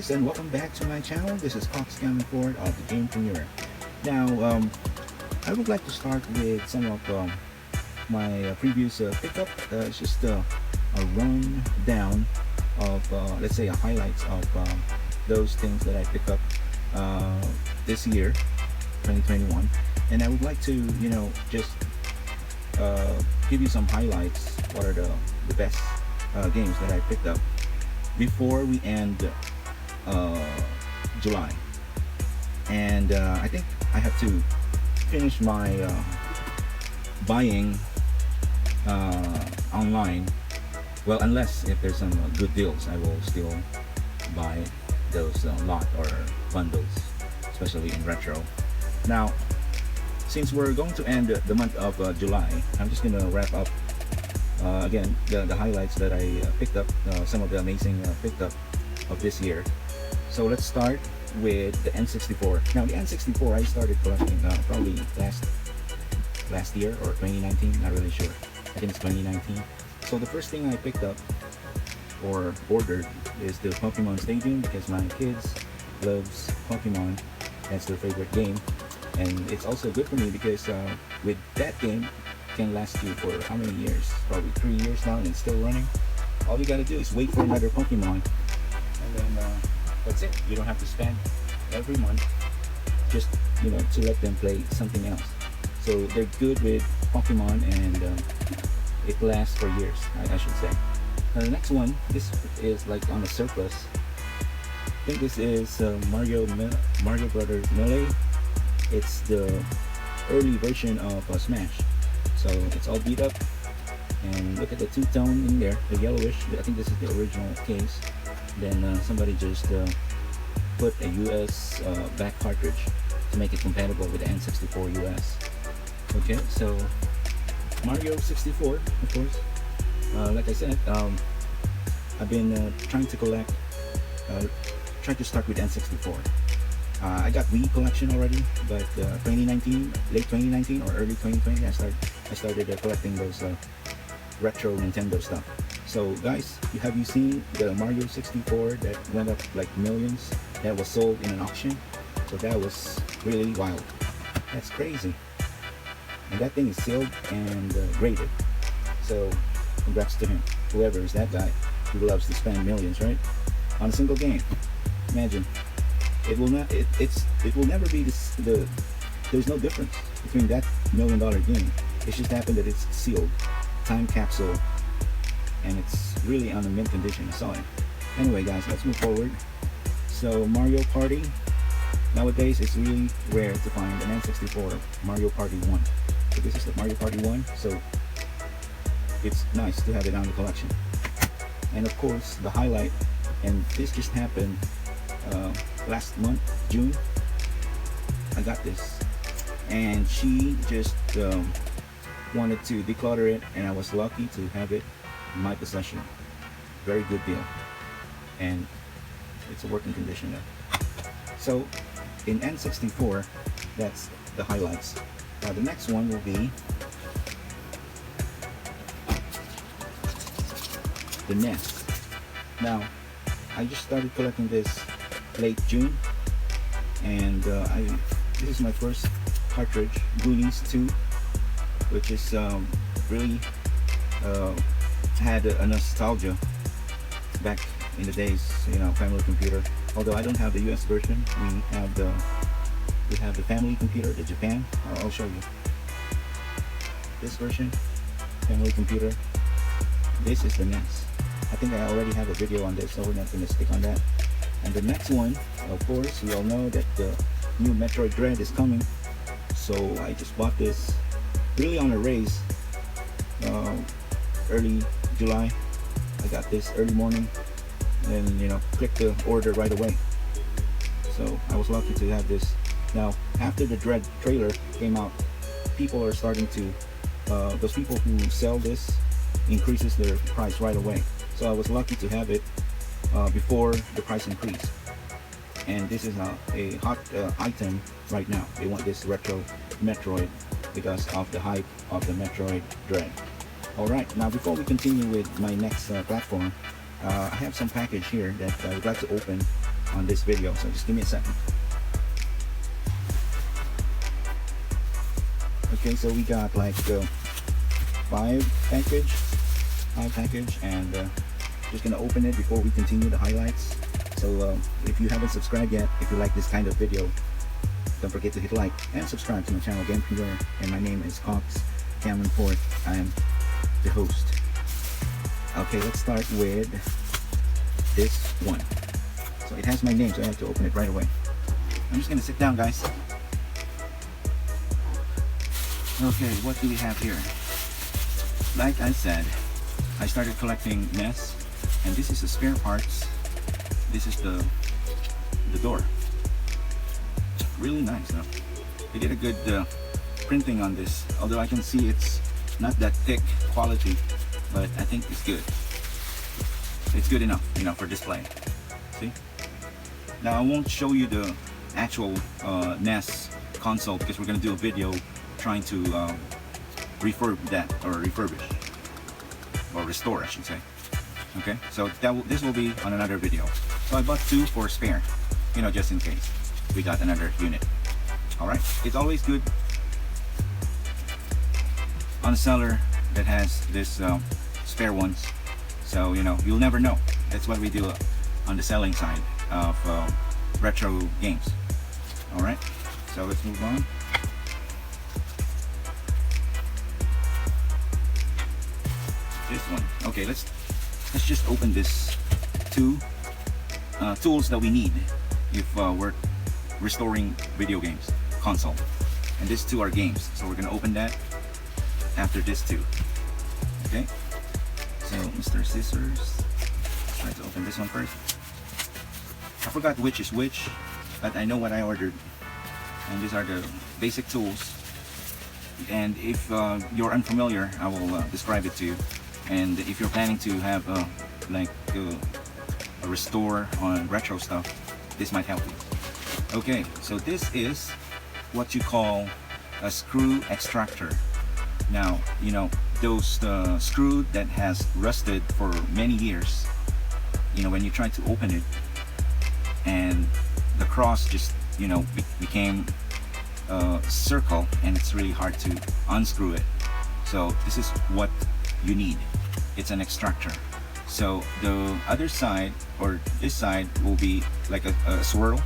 guys, and welcome back to my channel. This is Gamepreneur of the Gamepreneur. Now, I would like to start with some of my previous pickup. It's just a run down of, let's say, a highlights of those things that I picked up this year, 2021. And I would like to, just give you some highlights. What are the best games that I picked up before we end July. And I think I have to finish my buying online. Well, unless if there's some good deals, I will still buy those lot or bundles, especially in retro. Now, since we're going to end the month of July, I'm just gonna wrap up again the highlights that I picked up, some of the amazing picked up of this year. So let's start with the N64. Now the N64 I started collecting probably last year or 2019, not really sure. I think it's 2019. So the first thing I picked up or ordered is the Pokemon Stadium, because my kids loves Pokemon. That's their favorite game, and it's also good for me because with that game can last you for how many years? Probably 3 years now, and it's still running. All you gotta do is wait for another Pokemon, and then that's it. You don't have to spend every month just to let them play something else. So they're good with Pokemon, and it lasts for years, I should say. Now the next one, this is like on a surplus. I think this is Mario Brothers Melee. It's the early version of Smash. So it's all beat up, and look at the two-tone in there, the yellowish. I think this is the original case. Then somebody just put a US back cartridge to make it compatible with the N64 US. Okay, so Mario 64, of course. Like I said, I've been trying to collect, trying to start with N64. I got Wii collection already, but 2019, late 2019 or early 2020, I started collecting those retro Nintendo stuff. So guys, have you seen the Mario 64 that went up like millions, that was sold in an auction? So that was really wild. That's crazy. And that thing is sealed and graded. So congrats to him, whoever is that guy who loves to spend millions, right, on a single game. Imagine. It will not. It will never be this. There's no difference between that $1 million game. It just happened that it's sealed, time capsule, and it's really on a mint condition. I saw it. Anyway, guys, let's move forward. So Mario Party. Nowadays, it's really rare to find an N64 Mario Party 1. So this is the Mario Party 1. So it's nice to have it on the collection. And of course, the highlight, and this just happened last month, June. I got this, and she just wanted to declutter it, and I was lucky to have it in my possession. Very good deal, and it's a working condition now. So in N64, that's the highlights. Now the next one will be the NES. Now I just started collecting this late June, and this is my first cartridge, Goonies 2, which is really had a nostalgia back in the days, family computer. Although I don't have the US version, we have the family computer, the Japan. I'll show you this version, family computer. This is the NES. I think I already have a video on this, so we're not going to stick on that. And the next one, of course, we all know that the new Metroid Dread is coming. So I just bought this really on a raise, early July. I got this early morning, and then click the order right away. So I was lucky to have this. Now after the Dread trailer came out, people are starting to, those people who sell this increases their price right away. So I was lucky to have it before the price increase, and this is a hot item right now. They want this retro Metroid because of the hype of the Metroid Dread. Alright, now before we continue with my next platform, I have some package here that I would like to open on this video, so just give me a second. Okay, so we got like five package, and just gonna open it before we continue the highlights. So if you haven't subscribed yet, if you like this kind of video, don't forget to hit like and subscribe to my channel, Gamepreneur, and my name is Cox Cameron Ford. I am the host. Okay, let's start with this one. So it has my name, so I have to open it right away. I'm just gonna sit down, guys. Okay, what do we have here? Like I said, I started collecting NES, and this is the spare parts. This is the door. Really nice, huh? They did a good printing on this, although I can see it's not that thick quality, but I think it's good. It's good enough, you know, for display. See? Now I won't show you the actual NES console because we're gonna do a video trying to refurbish that, or refurbish, or restore, I should say. Okay, so this will be on another video. So I bought two for spare, you know, just in case we got another unit. All right, it's always good on a seller that has this spare ones. So you know, you'll never know. That's what we do on the selling side of retro games. All right, so let's move on. This one. Okay, let's just open this two tools that we need if we're restoring video games console, and these two are games, so we're gonna open that after this too. Okay, so Mr. Scissors, try to open this one first. I forgot which is which, but I know what I ordered, and these are the basic tools. And if you're unfamiliar, I will describe it to you. And if you're planning to have like a restore on retro stuff, this might help you. Okay, so this is what you call a screw extractor. Now, you know, those screw that has rusted for many years, you know, when you try to open it and the cross just, you know, became a circle, and it's really hard to unscrew it. So this is what you need. It's an extractor. So the other side, or this side, will be like a swirl,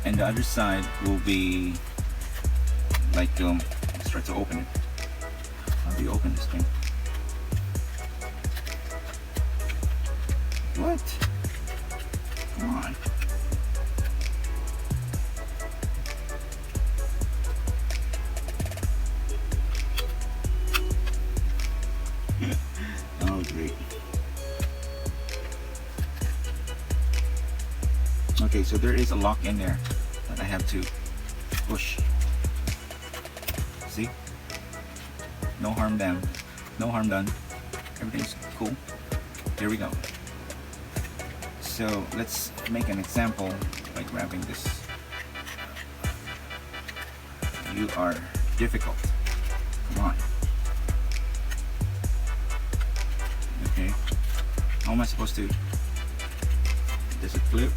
and the other side will be like let's try to open it. How do you open this thing? What? Come on. Oh, great. Okay, so there is a lock in there that I have to push. See? No harm done. No harm done. Everything's cool. Here we go. So let's make an example by grabbing this. You are difficult. Come on. Okay. How am I supposed to? Does it flip?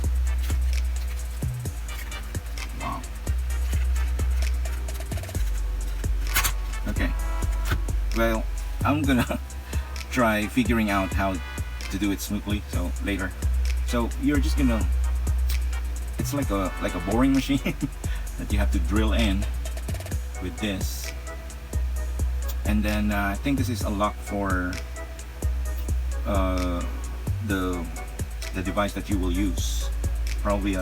Wow. Okay. Well, I'm gonna try figuring out how to do it smoothly. So later. So you're just gonna. It's like a boring machine that you have to drill in with this, and then I think this is a lock for the device that you will use. Probably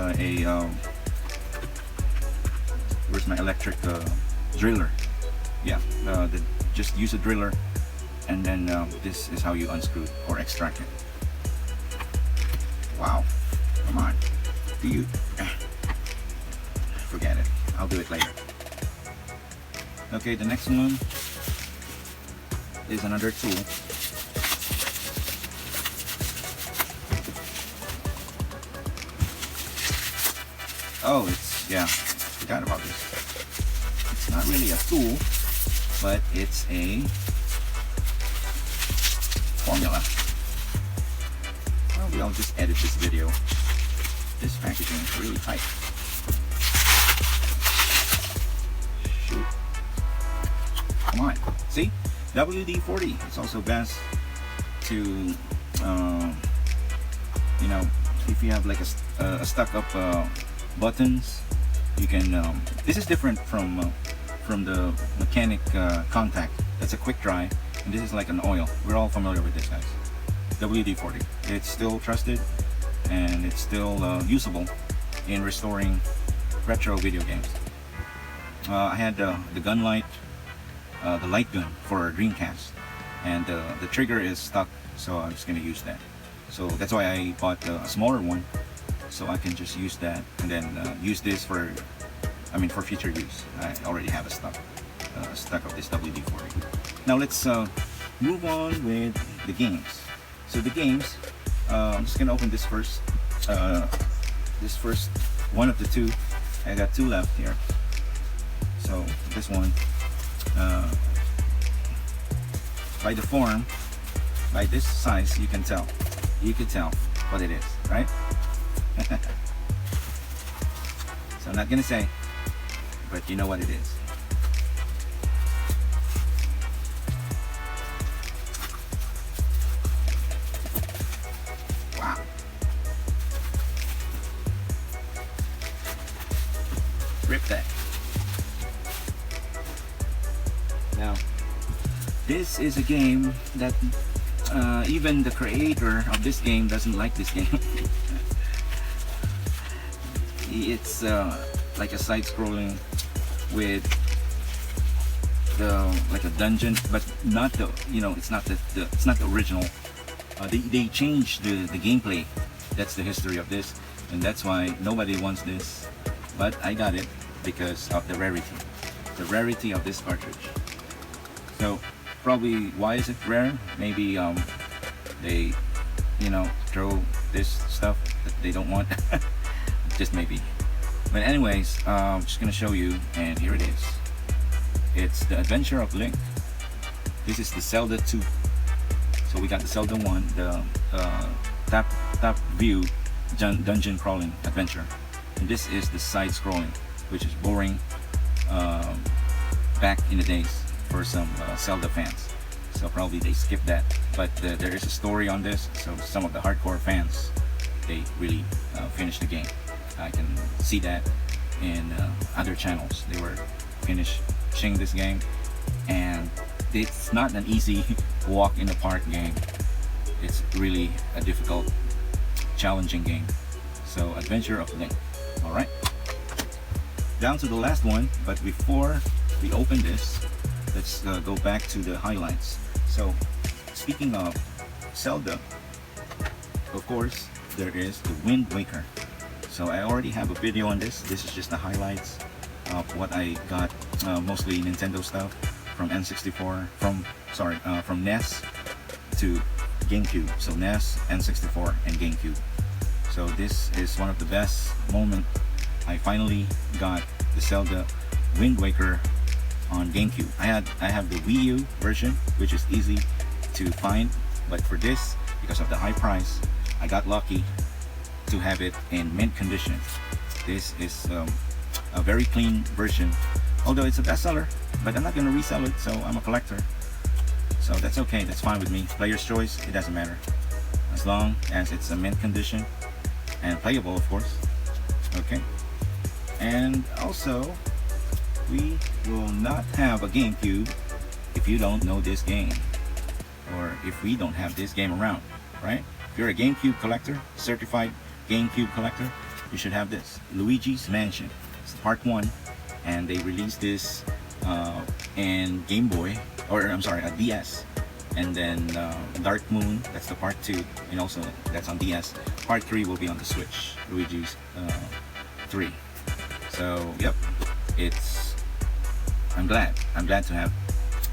where's my electric driller? Yeah, just use a driller, and then this is how you unscrew or extract it. Wow, come on. Do you? Forget it. I'll do it later. Okay, the next one is another tool. Oh, yeah, forgot about this. It's not really a tool, but it's a formula. Probably I'll just edit this video this packaging is really tight. Shoot. Come on. See? WD-40. It's also best to, you know, if you have like a stuck up buttons, you can, this is different from the mechanic contact. That's a quick dry, and this is like an oil. We're all familiar with this, guys. WD-40. It's still trusted, and it's still usable in restoring retro video games. I had the gun light, the light gun for Dreamcast, and the trigger is stuck, so I'm just going to use that. So that's why I bought a smaller one, so I can just use that and then use this for, for future use. I already have a stock of this WD-40. Now let's move on with the games. So the games, I'm just gonna open this first. This first one of the two. I got two left here. So this one, by the form, by this size, you can tell. You could tell what it is, right? So I'm not gonna say, but you know what it is. Wow. Rip that. Now, this is a game that even the creator of this game doesn't like this game. It's like a side-scrolling with like a dungeon, but not the, it's not it's not the original. They changed the gameplay. That's the history of this, and that's why nobody wants this. But I got it because of the rarity of this cartridge. So probably, why is it rare? Maybe they throw this stuff that they don't want. Just maybe. But anyways, I'm just gonna show you, and here it is. It's the Adventure of Link. This is the Zelda 2. So we got the Zelda 1, the top view dungeon crawling adventure, and this is the side scrolling, which is boring back in the days for some Zelda fans. So probably they skipped that, but there is a story on this, so some of the hardcore fans, they really finished the game. I can see that in other channels. They were finishing this game, and it's not an easy walk in the park game. It's really a difficult, challenging game. So Adventure of Link. Alright, down to the last one, but before we open this, let's go back to the highlights. So speaking of Zelda, of course there is the Wind Waker. So I already have a video on this. This is just the highlights of what I got, mostly Nintendo stuff from N64, from NES to GameCube. So NES, N64, and GameCube. So this is one of the best moments. I finally got the Zelda Wind Waker on GameCube. I have the Wii U version, which is easy to find, but for this, because of the high price, I got lucky to have it in mint condition. This is a very clean version, although it's a bestseller, but I'm not going to resell it, so I'm a collector. So that's okay, that's fine with me. Player's choice, it doesn't matter, as long as it's a mint condition and playable, of course. Okay, and also we will not have a GameCube if you don't know this game, or if we don't have this game around, right? If you're a GameCube collector, certified GameCube collector, you should have this, Luigi's Mansion. It's part 1, and they released this in Game Boy, or I'm sorry, a DS, and then Dark Moon, that's the part 2, and also that's on DS. Part 3 will be on the Switch, Luigi's 3. So yep, I'm glad to have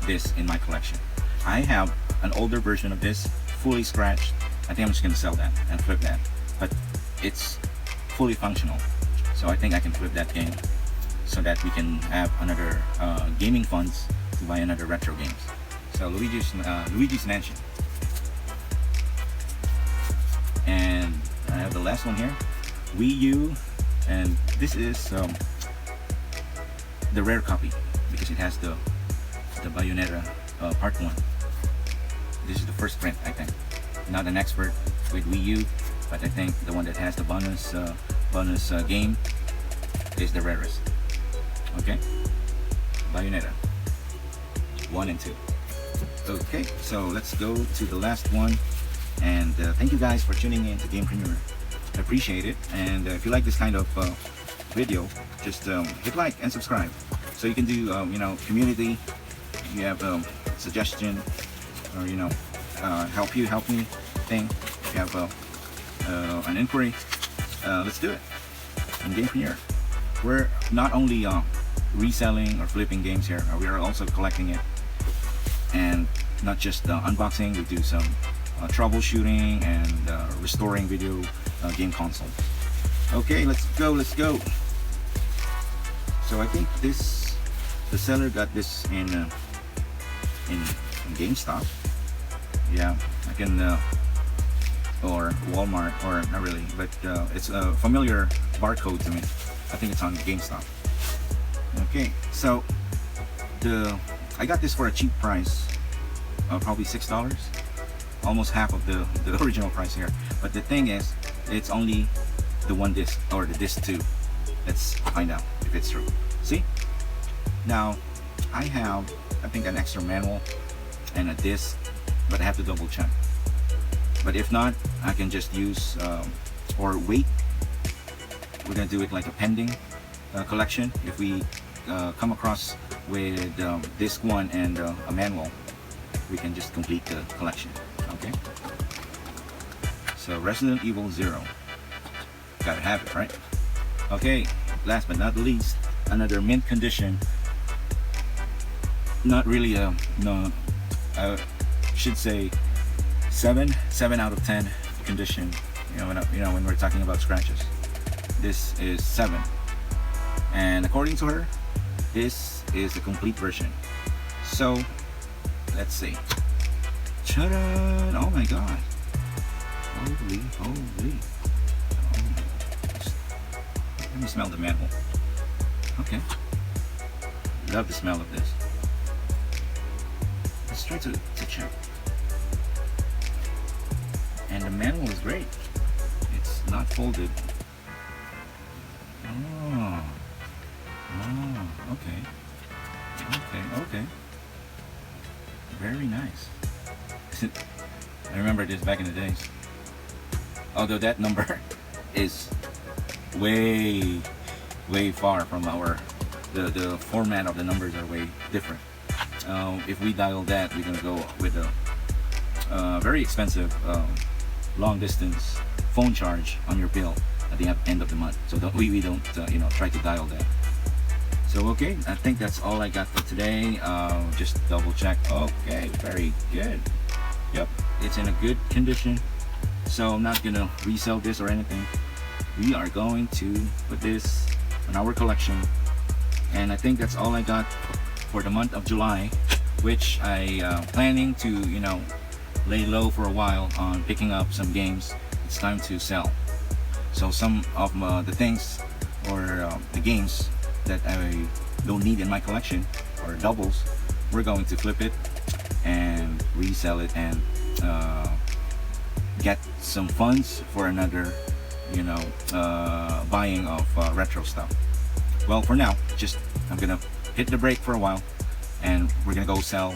this in my collection. I have an older version of this, fully scratched. I think I'm just gonna sell that and flip that, but it's fully functional, so I think I can flip that game so that we can have another gaming funds to buy another retro games. So Luigi's Mansion, and I have the last one here. Wii U, and this is the rare copy because it has the Bayonetta part 1. This is the first print, I think. Not an expert with Wii U, but I think the one that has the bonus game is the rarest. Okay, Bayonetta 1 and 2. Okay, so let's go to the last one, and thank you guys for tuning in to Gamepreneur. I appreciate it, and if you like this kind of video, just hit like and subscribe, so you can do community. You have suggestion, or help me thing. If you have an inquiry, let's do it in Gamepreneur. We're not only reselling or flipping games here, we are also collecting it, and not just unboxing. We do some troubleshooting and restoring video game consoles. Okay, let's go. So I think the seller got this in GameStop. Yeah, I can or Walmart, or not really, but it's a familiar barcode to me. I think it's on GameStop. Okay, so I got this for a cheap price, probably $6, almost half of the original price here. But the thing is, it's only the one disc, or the disc 2. Let's find out if it's true. See, now I have, I think, an extra manual and a disc, but I have to double check. But if not, I can just use or wait. We're gonna do it like a pending collection. If we come across with disc 1 and a manual, we can just complete the collection. Okay, so Resident Evil 0, gotta have it, right? Okay, last but not least, another mint condition. Not really no, I should say 7 out of 10 condition. When we're talking about scratches, this is 7, and according to her, this is the complete version. So let's see. Ta-da! Oh my god! Holy! Oh my. Let me smell the manual. Okay. Love the smell of this. Let's try to check. And the manual is great. It's not folded. Okay. Very nice. I remember this back in the days. Although that number is way far from the format of the numbers are way different. If we dial that, we're gonna go with a very expensive long distance phone charge on your bill at the end of the month. So we don't try to dial that. So okay, I think that's all I got for today. Just double check. Okay, very good. Yep, it's in a good condition. So I'm not gonna resell this or anything. We are going to put this in our collection, and I think that's all I got for the month of July, which I planning to lay low for a while on picking up some games. It's time to sell. So some of the things or the games that I don't need in my collection, or doubles, we're going to flip it and resell it, and get some funds for another buying of retro stuff. Well, for now, I'm gonna hit the brake for a while, and we're gonna go sell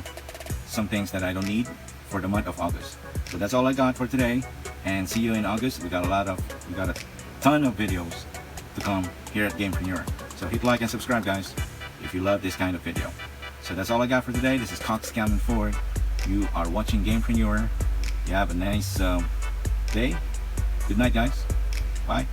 some things that I don't need for the month of August. So that's all I got for today, and see you in August. We got a ton of videos to come here at Gamepreneur. So hit like and subscribe, guys, if you love this kind of video. So that's all I got for today. This is Cox Calvin Ford. You are watching Gamepreneur. You have a nice day. Good night, guys. Bye.